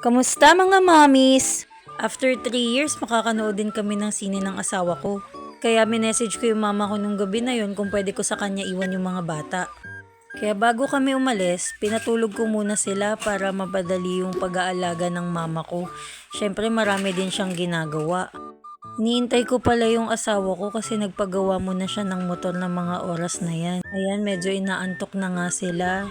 Kamusta mga mamis? After 3 years, makakanood din kami ng sine ng asawa ko. Kaya minessage ko yung mama ko nung gabi na yon kung pwede ko sa kanya iwan yung mga bata. Kaya bago kami umalis, pinatulog ko muna sila para mapadali yung pag-aalaga ng mama ko. Syempre marami din siyang ginagawa. Iniintay ko pala yung asawa ko kasi nagpagawa muna siya ng motor ng mga oras na yan. Ayan, medyo inaantok na nga sila.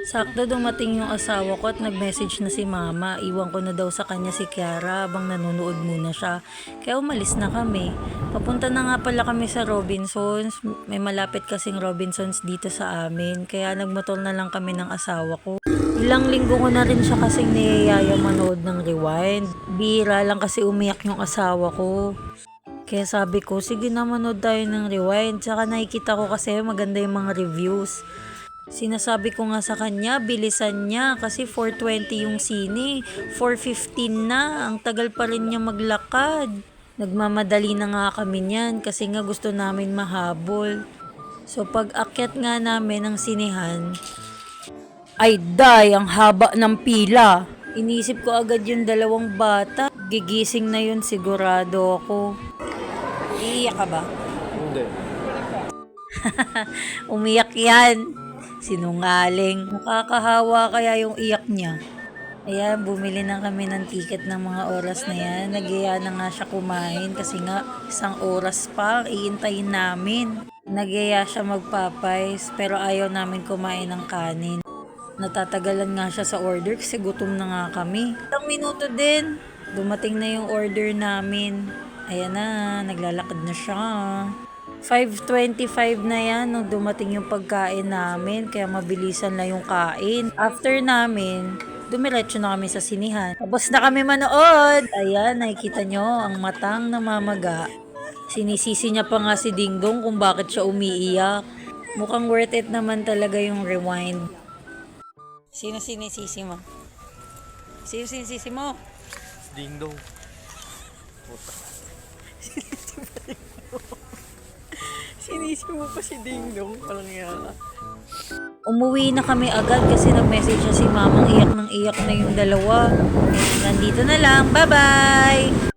Sakto dumating yung asawa ko at nag-message na si mama. Iwan ko na daw sa kanya si Kiara habang nanonood muna siya. Kaya umalis na kami. Papunta na nga pala kami sa Robinsons. May malapit kasing Robinsons dito sa amin. Kaya nagmotor na lang kami ng asawa ko. Ilang linggo ko na rin siya kasing niyayaya manood ng Rewind. Bihira lang kasi umiyak yung asawa ko. Kaya sabi ko, sige na manood tayo ng Rewind. Tsaka nakikita ko kasi maganda yung mga reviews. Sinasabi ko nga sa kanya, bilisan niya kasi 4:20 yung sine, 4:15 na, ang tagal pa rin niya maglakad. Nagmamadali na nga kami niyan kasi nga gusto namin mahabol. So pag akyat nga namin ng sinehan, ay day, ang haba ng pila. Inisip ko agad yung dalawang bata, gigising na yun sigurado ako. Iiyak ka ba? Hindi. Umiyak yan. Sinungaling. Nakakahawa kaya yung iyak niya. Ayan, bumili na kami ng ticket ng mga oras na yan. Nagyaya na nga siya kumain kasi nga 1 oras pa iintayin namin. Nagyaya siya magpapais pero ayaw namin kumain ng kanin. Natatagalan nga siya sa order kasi gutom na nga kami. Ilang minuto din, dumating na yung order namin. Ayan na, naglalakad na siya. 5:25 na yan nung dumating yung pagkain namin, kaya mabilisan na yung kain. After namin, dumiretso na kami sa sinihan. Tapos na kami manood. Ayan, nakikita nyo, ang matang namamaga. Sinisisi niya pa nga si Dingdong kung bakit siya umiiyak. Mukhang worth it naman talaga yung Rewind. Sino sinisisi mo? Sino sinisisi mo? Ding dong. Sinisi mo pa si Dingdong, parang yaka. Umuwi na kami agad kasi nag-message siya si mamang iyak ng iyak na yung dalawa. Nandito na lang, bye-bye!